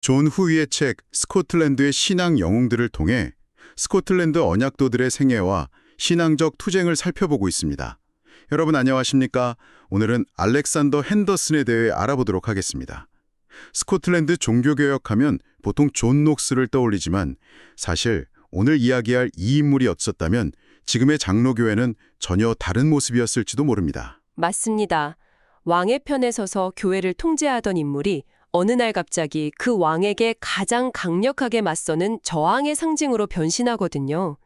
존 후이의 책 스코틀랜드의 신앙 영웅들을 통해 스코틀랜드 언약도들의 생애와 신앙적 투쟁을 살펴보고 있습니다. 여러분 안녕하십니까? 오늘은 알렉산더 핸더슨에 대해 알아보도록 하겠습니다. 스코틀랜드 종교개혁하면 보통 존 녹스를 떠올리지만 사실 오늘 이야기할 이 인물이 없었다면 지금의 장로교회는 전혀 다른 모습이었을지도 모릅니다. 맞습니다. 왕의 편에 서서 교회를 통제하던 인물이 어느 날 갑자기 그 왕에게 가장 강력하게 맞서는 저항의 상징으로 변신하거든요.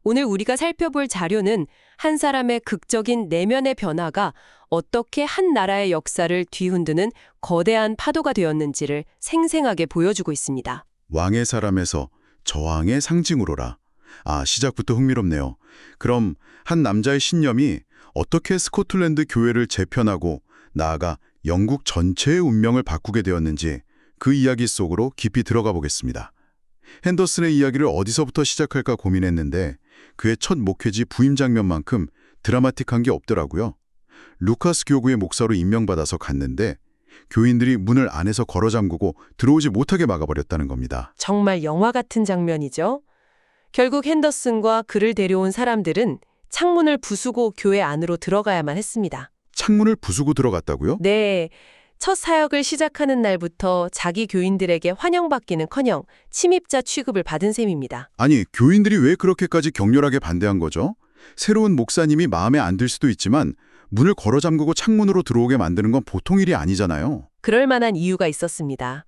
오늘 우리가 살펴볼 자료는 한 사람의 극적인 내면의 변화가 어떻게 한 나라의 역사를 뒤흔드는 거대한 파도가 되었는지를 생생하게 보여주고 있습니다. 왕의 사람에서 저항의 상징으로라. 시작부터 흥미롭네요. 그럼 한 남자의 신념이 어떻게 스코틀랜드 교회를 재편하고 나아가 영국 전체의 운명을 바꾸게 되었는지 그 이야기 속으로 깊이 들어가 보겠습니다. 핸더슨의 이야기를 어디서부터 시작할까 고민했는데 그의 첫 목회지 부임 장면만큼 드라마틱한 게 없더라고요. 루카스 교구의 목사로 임명받아서 갔는데 교인들이 문을 안에서 걸어 잠그고 들어오지 못하게 막아버렸다는 겁니다. 정말 영화 같은 장면이죠. 결국 핸더슨과 그를 데려온 사람들은 창문을 부수고 교회 안으로 들어가야만 했습니다. 창문을 부수고 들어갔다고요? 네, 첫 사역을 시작하는 날부터 자기 교인들에게 환영받기는커녕 침입자 취급을 받은 셈입니다. 아니, 교인들이 왜 그렇게까지 격렬하게 반대한 거죠? 새로운 목사님이 마음에 안 들 수도 있지만 문을 걸어 잠그고 창문으로 들어오게 만드는 건 보통 일이 아니잖아요. 그럴 만한 이유가 있었습니다.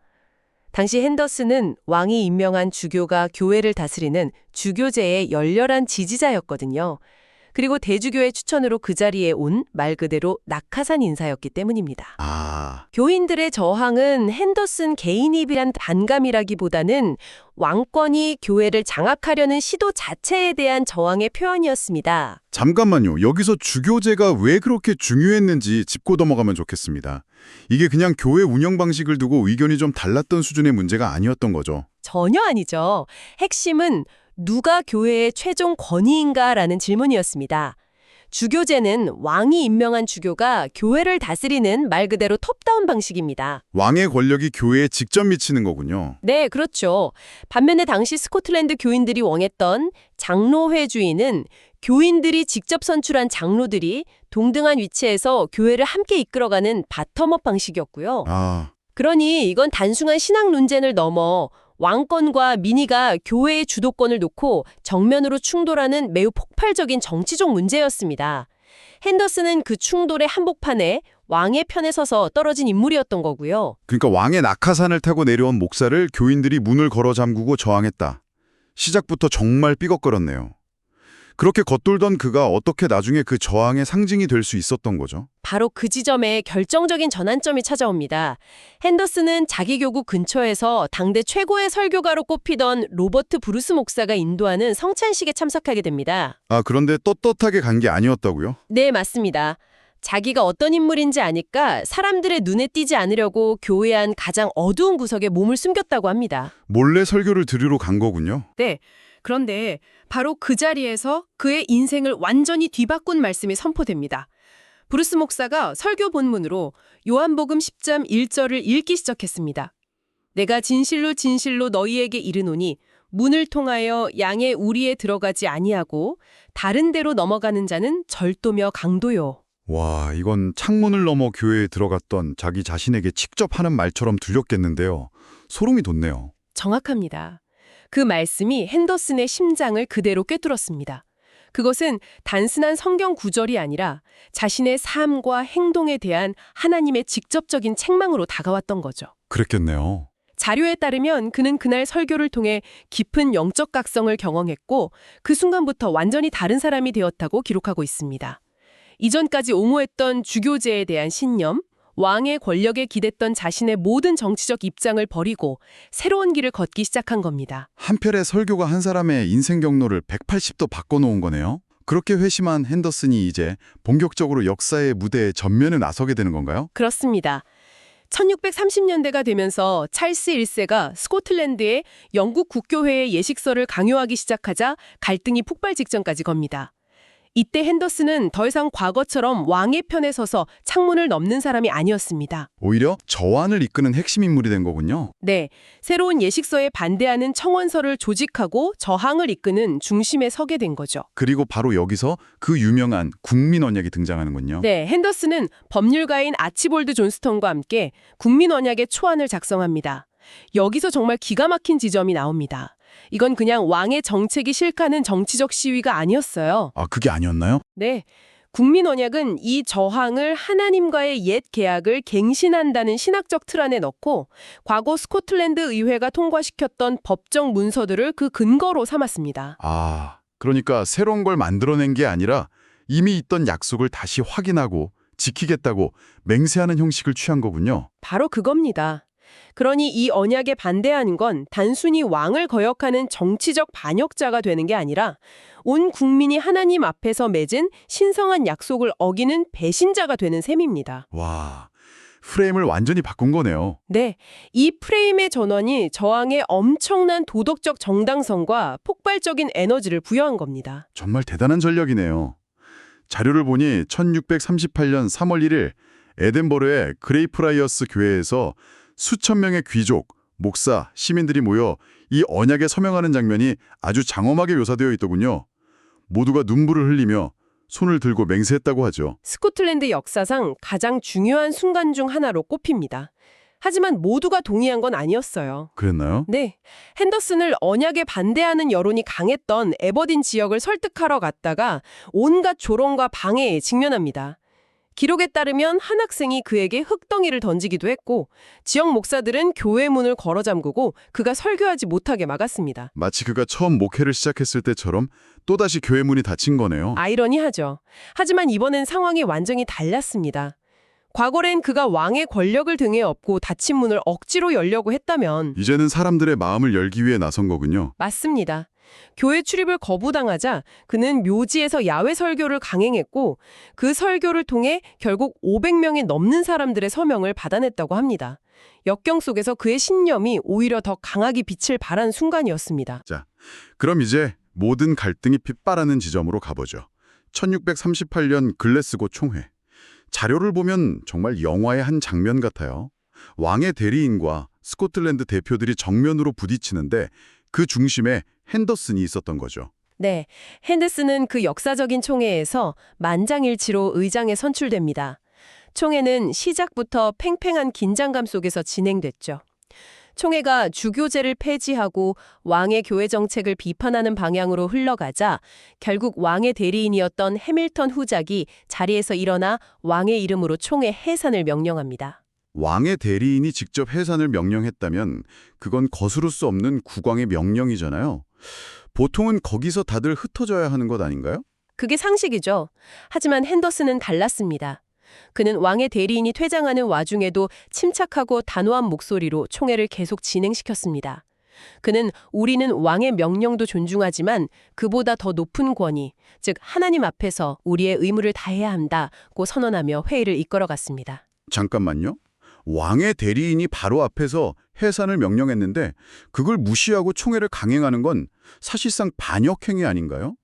당시 핸더슨은 왕이 임명한 주교가 교회를 다스리는 주교제의 열렬한 지지자였거든요. 그리고 대주교의 추천으로 그 자리에 온 말 그대로 낙하산 인사였기 때문입니다. 교인들의 저항은 핸더슨 개인이 비한 반감이라기보다는 왕권이 교회를 장악하려는 시도 자체에 대한 저항의 표현이었습니다. 잠깐만요. 여기서 주교제가 왜 그렇게 중요했는지 짚고 넘어가면 좋겠습니다. 이게 그냥 교회 운영 방식을 두고 의견이 좀 달랐던 수준의 문제가 아니었던 거죠. 전혀 아니죠. 핵심은 누가 교회의 최종 권위인가라는 질문이었습니다. 주교제는 왕이 임명한 주교가 교회를 다스리는 말 그대로 톱다운 방식입니다. 왕의 권력이 교회에 직접 미치는 거군요. 네, 그렇죠. 반면에 당시 스코틀랜드 교인들이 원했던 장로회주의는 교인들이 직접 선출한 장로들이 동등한 위치에서 교회를 함께 이끌어가는 바텀업 방식이었고요. 그러니 이건 단순한 신앙 논쟁을 넘어 왕권과 민의가 교회의 주도권을 놓고 정면으로 충돌하는 매우 폭발적인 정치적 문제였습니다. 핸더슨은 그 충돌의 한복판에 왕의 편에 서서 떨어진 인물이었던 거고요. 그러니까 왕의 낙하산을 타고 내려온 목사를 교인들이 문을 걸어 잠그고 저항했다. 시작부터 정말 삐걱거렸네요. 그렇게 겉돌던 그가 어떻게 나중에 그 저항의 상징이 될 수 있었던 거죠? 바로 그 지점에 결정적인 전환점이 찾아옵니다. 핸더슨은 자기 교구 근처에서 당대 최고의 설교가로 꼽히던 로버트 브루스 목사가 인도하는 성찬식에 참석하게 됩니다. 그런데 떳떳하게 간 게 아니었다고요? 네, 맞습니다. 자기가 어떤 인물인지 아니까 사람들의 눈에 띄지 않으려고 교회 안 가장 어두운 구석에 몸을 숨겼다고 합니다. 몰래 설교를 들으러 간 거군요? 네. 그런데 바로 그 자리에서 그의 인생을 완전히 뒤바꾼 말씀이 선포됩니다. 브루스 목사가 설교 본문으로 요한복음 10장 1절을 읽기 시작했습니다. 내가 진실로 진실로 너희에게 이르노니 문을 통하여 양의 우리에 들어가지 아니하고 다른 데로 넘어가는 자는 절도며 강도요. 와, 이건 창문을 넘어 교회에 들어갔던 자기 자신에게 직접 하는 말처럼 들렸겠는데요. 소름이 돋네요. 정확합니다. 그 말씀이 핸더슨의 심장을 그대로 꿰뚫었습니다. 그것은 단순한 성경 구절이 아니라 자신의 삶과 행동에 대한 하나님의 직접적인 책망으로 다가왔던 거죠. 그랬겠네요. 자료에 따르면 그는 그날 설교를 통해 깊은 영적 각성을 경험했고 그 순간부터 완전히 다른 사람이 되었다고 기록하고 있습니다. 이전까지 옹호했던 주교제에 대한 신념, 왕의 권력에 기댔던 자신의 모든 정치적 입장을 버리고 새로운 길을 걷기 시작한 겁니다. 한편의 설교가 한 사람의 인생 경로를 180도 바꿔놓은 거네요. 그렇게 회심한 핸더슨이 이제 본격적으로 역사의 무대에 전면에 나서게 되는 건가요? 그렇습니다. 1630년대가 되면서 찰스 1세가 스코틀랜드에 영국 국교회의 예식서를 강요하기 시작하자 갈등이 폭발 직전까지 겁니다. 이때 핸더슨은 더 이상 과거처럼 왕의 편에 서서 창문을 넘는 사람이 아니었습니다. 오히려 저항을 이끄는 핵심 인물이 된 거군요. 네, 새로운 예식서에 반대하는 청원서를 조직하고 저항을 이끄는 중심에 서게 된 거죠. 그리고 바로 여기서 그 유명한 국민 언약이 등장하는군요. 네, 핸더슨은 법률가인 아치볼드 존스턴과 함께 국민 언약의 초안을 작성합니다. 여기서 정말 기가 막힌 지점이 나옵니다. 이건 그냥 왕의 정책이 실카는 정치적 시위가 아니었어요. 아, 그게 아니었나요? 네, 국민 언약은 이 저항을 하나님과의 옛 계약을 갱신한다는 신학적 틀 안에 넣고 과거 스코틀랜드 의회가 통과시켰던 법정 문서들을 그 근거로 삼았습니다. 아, 그러니까 새로운 걸 만들어낸 게 아니라 이미 있던 약속을 다시 확인하고 지키겠다고 맹세하는 형식을 취한 거군요. 바로 그겁니다. 그러니 이 언약에 반대하는 건 단순히 왕을 거역하는 정치적 반역자가 되는 게 아니라 온 국민이 하나님 앞에서 맺은 신성한 약속을 어기는 배신자가 되는 셈입니다. 와, 프레임을 완전히 바꾼 거네요. 네, 이 프레임의 전환이 저항에 엄청난 도덕적 정당성과 폭발적인 에너지를 부여한 겁니다. 정말 대단한 전략이네요. 자료를 보니 1638년 3월 1일 에덴버러의 그레이프라이어스 교회에서 수천 명의 귀족, 목사, 시민들이 모여 이 언약에 서명하는 장면이 아주 장엄하게 묘사되어 있더군요. 모두가 눈물을 흘리며 손을 들고 맹세했다고 하죠. 스코틀랜드 역사상 가장 중요한 순간 중 하나로 꼽힙니다. 하지만 모두가 동의한 건 아니었어요. 그랬나요? 네, 핸더슨을 언약에 반대하는 여론이 강했던 에버딘 지역을 설득하러 갔다가 온갖 조롱과 방해에 직면합니다. 기록에 따르면 한 학생이 그에게 흙덩이를 던지기도 했고 지역 목사들은 교회 문을 걸어 잠그고 그가 설교하지 못하게 막았습니다. 마치 그가 처음 목회를 시작했을 때처럼 또다시 교회 문이 닫힌 거네요. 아이러니하죠. 하지만 이번엔 상황이 완전히 달랐습니다. 과거엔 그가 왕의 권력을 등에 업고 닫힌 문을 억지로 열려고 했다면 이제는 사람들의 마음을 열기 위해 나선 거군요. 맞습니다. 교회 출입을 거부당하자 그는 묘지에서 야외 설교를 강행했고 그 설교를 통해 결국 500명이 넘는 사람들의 서명을 받아냈다고 합니다. 역경 속에서 그의 신념이 오히려 더 강하게 빛을 발한 순간이었습니다. 자, 그럼 이제 모든 갈등이 빗발하는 지점으로 가보죠. 1638년 글래스고 총회. 자료를 보면 정말 영화의 한 장면 같아요. 왕의 대리인과 스코틀랜드 대표들이 정면으로 부딪히는데 그 중심에 핸더슨이 있었던 거죠. 네, 핸더슨은 그 역사적인 총회에서 만장일치로 의장에 선출됩니다. 총회는 시작부터 팽팽한 긴장감 속에서 진행됐죠. 총회가 주교제를 폐지하고 왕의 교회 정책을 비판하는 방향으로 흘러가자 결국 왕의 대리인이었던 해밀턴 후작이 자리에서 일어나 왕의 이름으로 총회 해산을 명령합니다. 왕의 대리인이 직접 해산을 명령했다면 그건 거스를 수 없는 국왕의 명령이잖아요. 보통은 거기서 다들 흩어져야 하는 것 아닌가요? 그게 상식이죠. 하지만 핸더슨은 달랐습니다. 그는 왕의 대리인이 퇴장하는 와중에도 침착하고 단호한 목소리로 총회를 계속 진행시켰습니다. 그는 우리는 왕의 명령도 존중하지만 그보다 더 높은 권위, 즉 하나님 앞에서 우리의 의무를 다해야 한다고 선언하며 회의를 이끌어갔습니다. 잠깐만요. 왕의 대리인이 바로 앞에서 해산을 명령했는데 그걸 무시하고 총회를 강행하는 건 사실상 반역행위 아닌가요?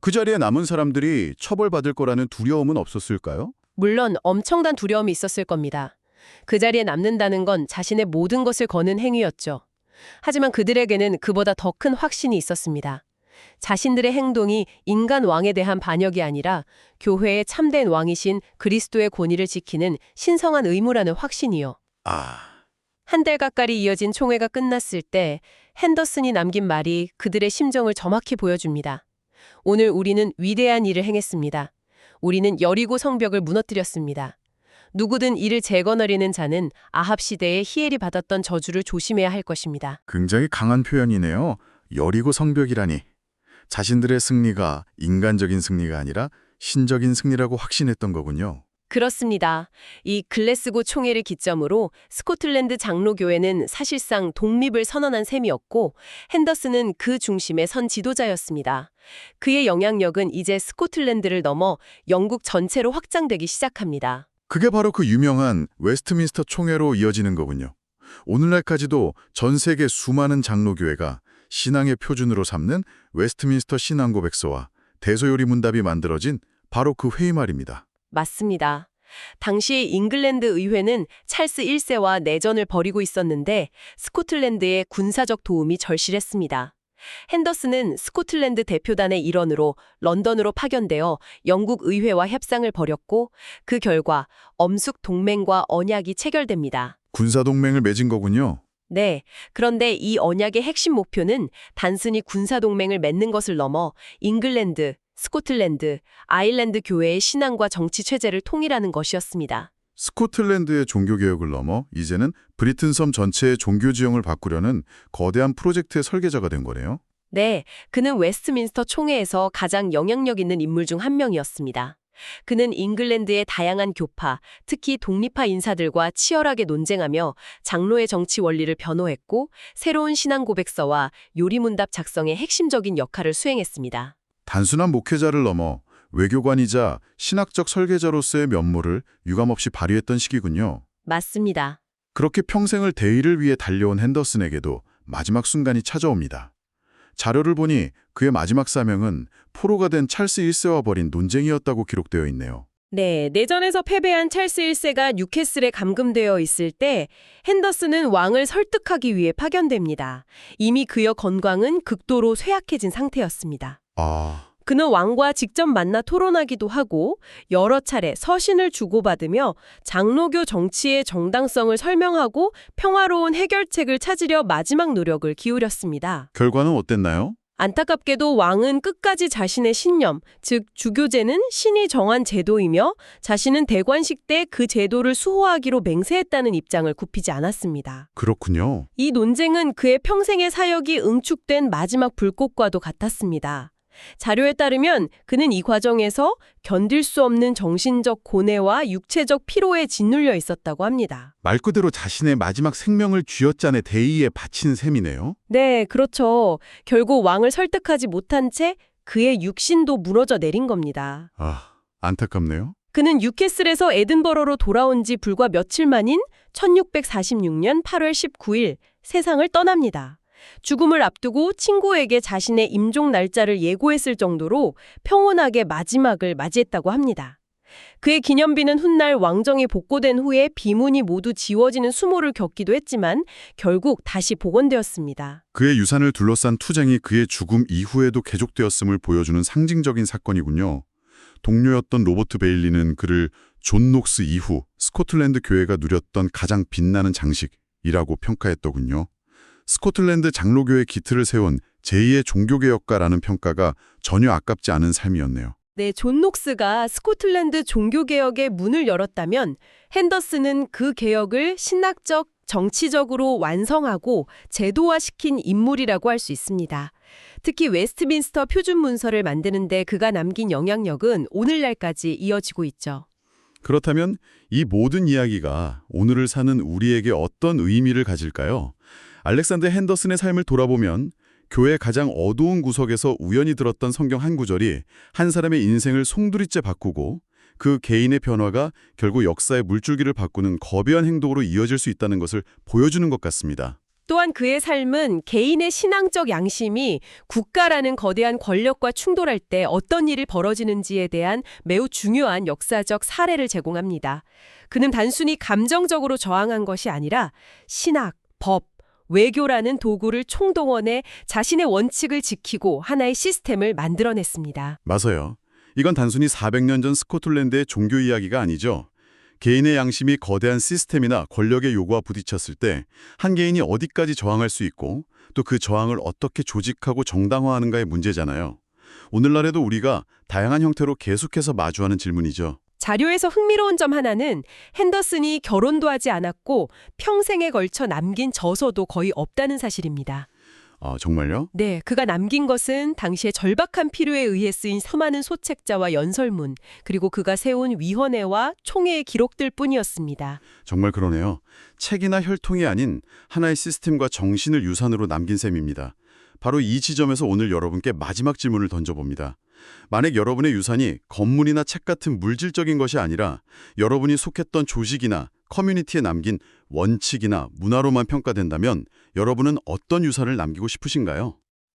그 자리에 남은 사람들이 처벌받을 거라는 두려움은 없었을까요? 물론 엄청난 두려움이 있었을 겁니다. 그 자리에 남는다는 건 자신의 모든 것을 거는 행위였죠. 하지만 그들에게는 그보다 더 큰 확신이 있었습니다. 자신들의 행동이 인간 왕에 대한 반역이 아니라 교회의 참된 왕이신 그리스도의 권위를 지키는 신성한 의무라는 확신이요. 한 달 가까이 이어진 총회가 끝났을 때 핸더슨이 남긴 말이 그들의 심정을 정확히 보여줍니다. 오늘 우리는 위대한 일을 행했습니다. 우리는 여리고 성벽을 무너뜨렸습니다. 누구든 이를 재건하려는 자는 아합 시대에 히엘이 받았던 저주를 조심해야 할 것입니다. 굉장히 강한 표현이네요. 여리고 성벽이라니. 자신들의 승리가 인간적인 승리가 아니라 신적인 승리라고 확신했던 거군요. 그렇습니다. 이 글래스고 총회를 기점으로 스코틀랜드 장로교회는 사실상 독립을 선언한 셈이었고 핸더슨은 그 중심에 선 지도자였습니다. 그의 영향력은 이제 스코틀랜드를 넘어 영국 전체로 확장되기 시작합니다. 그게 바로 그 유명한 웨스트민스터 총회로 이어지는 거군요. 오늘날까지도 전 세계 수많은 장로교회가 신앙의 표준으로 삼는 웨스트민스터 신앙고백서와 대소요리 문답이 만들어진 바로 그 회의 말입니다. 맞습니다. 당시 잉글랜드 의회는 찰스 1세와 내전을 벌이고 있었는데 스코틀랜드의 군사적 도움이 절실했습니다. 핸더슨은 스코틀랜드 대표단의 일원으로 런던으로 파견되어 영국 의회와 협상을 벌였고 그 결과 엄숙 동맹과 언약이 체결됩니다. 군사동맹을 맺은 거군요. 네, 그런데 이 언약의 핵심 목표는 단순히 군사동맹을 맺는 것을 넘어 잉글랜드, 스코틀랜드, 아일랜드 교회의 신앙과 정치 체제를 통일하는 것이었습니다. 스코틀랜드의 종교개혁을 넘어 이제는 브리튼 섬 전체의 종교 지형을 바꾸려는 거대한 프로젝트의 설계자가 된 거네요. 네, 그는 웨스트민스터 총회에서 가장 영향력 있는 인물 중 한 명이었습니다. 그는 잉글랜드의 다양한 교파, 특히 독립파 인사들과 치열하게 논쟁하며 장로의 정치 원리를 변호했고 새로운 신앙 고백서와 요리문답 작성의 핵심적인 역할을 수행했습니다. 단순한 목회자를 넘어 외교관이자 신학적 설계자로서의 면모를 유감없이 발휘했던 시기군요. 맞습니다. 그렇게 평생을 대의를 위해 달려온 핸더슨에게도 마지막 순간이 찾아옵니다. 자료를 보니 그의 마지막 사명은 포로가 된 찰스 1세와 벌인 논쟁이었다고 기록되어 있네요. 네, 내전에서 패배한 찰스 1세가 뉴캐슬에 감금되어 있을 때 핸더슨은 왕을 설득하기 위해 파견됩니다. 이미 그의 건강은 극도로 쇠약해진 상태였습니다. 그는 왕과 직접 만나 토론하기도 하고 여러 차례 서신을 주고받으며 장로교 정치의 정당성을 설명하고 평화로운 해결책을 찾으려 마지막 노력을 기울였습니다. 결과는 어땠나요? 안타깝게도 왕은 끝까지 자신의 신념, 즉 주교제는 신이 정한 제도이며 자신은 대관식 때 그 제도를 수호하기로 맹세했다는 입장을 굽히지 않았습니다. 그렇군요. 이 논쟁은 그의 평생의 사역이 응축된 마지막 불꽃과도 같았습니다. 자료에 따르면 그는 이 과정에서 견딜 수 없는 정신적 고뇌와 육체적 피로에 짓눌려 있었다고 합니다. 말 그대로 자신의 마지막 생명을 쥐어짜내 대의에 바친 셈이네요. 네, 그렇죠. 결국 왕을 설득하지 못한 채 그의 육신도 무너져 내린 겁니다. 안타깝네요. 그는 뉴캐슬에서 에든버러로 돌아온 지 불과 며칠 만인 1646년 8월 19일 세상을 떠납니다. 죽음을 앞두고 친구에게 자신의 임종 날짜를 예고했을 정도로 평온하게 마지막을 맞이했다고 합니다. 그의 기념비는 훗날 왕정이 복고된 후에 비문이 모두 지워지는 수모를 겪기도 했지만 결국 다시 복원되었습니다. 그의 유산을 둘러싼 투쟁이 그의 죽음 이후에도 계속되었음을 보여주는 상징적인 사건이군요. 동료였던 로버트 베일리는 그를 존 녹스 이후 스코틀랜드 교회가 누렸던 가장 빛나는 장식이라고 평가했더군요. 스코틀랜드 장로교의 기틀을 세운 제2의 종교개혁가라는 평가가 전혀 아깝지 않은 삶이었네요. 네, 존 녹스가 스코틀랜드 종교개혁의 문을 열었다면 핸더슨은 그 개혁을 신학적, 정치적으로 완성하고 제도화시킨 인물이라고 할 수 있습니다. 특히 웨스트민스터 표준 문서를 만드는 데 그가 남긴 영향력은 오늘날까지 이어지고 있죠. 그렇다면 이 모든 이야기가 오늘을 사는 우리에게 어떤 의미를 가질까요? 알렉산더 핸더슨의 삶을 돌아보면 교회 가장 어두운 구석에서 우연히 들었던 성경 한 구절이 한 사람의 인생을 송두리째 바꾸고 그 개인의 변화가 결국 역사의 물줄기를 바꾸는 거대한 행동으로 이어질 수 있다는 것을 보여주는 것 같습니다. 또한 그의 삶은 개인의 신앙적 양심이 국가라는 거대한 권력과 충돌할 때 어떤 일이 벌어지는지에 대한 매우 중요한 역사적 사례를 제공합니다. 그는 단순히 감정적으로 저항한 것이 아니라 신학, 법, 외교라는 도구를 총동원해 자신의 원칙을 지키고 하나의 시스템을 만들어냈습니다. 맞아요. 이건 단순히 400년 전 스코틀랜드의 종교 이야기가 아니죠. 개인의 양심이 거대한 시스템이나 권력의 요구와 부딪혔을 때 한 개인이 어디까지 저항할 수 있고 또 그 저항을 어떻게 조직하고 정당화하는가의 문제잖아요. 오늘날에도 우리가 다양한 형태로 계속해서 마주하는 질문이죠. 자료에서 흥미로운 점 하나는 핸더슨이 결혼도 하지 않았고 평생에 걸쳐 남긴 저서도 거의 없다는 사실입니다. 정말요? 네, 그가 남긴 것은 당시의 절박한 필요에 의해 쓰인 수많은 소책자와 연설문, 그리고 그가 세운 위원회와 총회의 기록들 뿐이었습니다. 정말 그러네요. 책이나 혈통이 아닌 하나의 시스템과 정신을 유산으로 남긴 셈입니다. 바로 이 지점에서 오늘 여러분께 마지막 질문을 던져봅니다. 만약 여러분의 유산이 건물이나 책 같은 물질적인 것이 아니라 여러분이 속했던 조직이나 커뮤니티에 남긴 원칙이나 문화로만 평가된다면 여러분은 어떤 유산을 남기고 싶으신가요?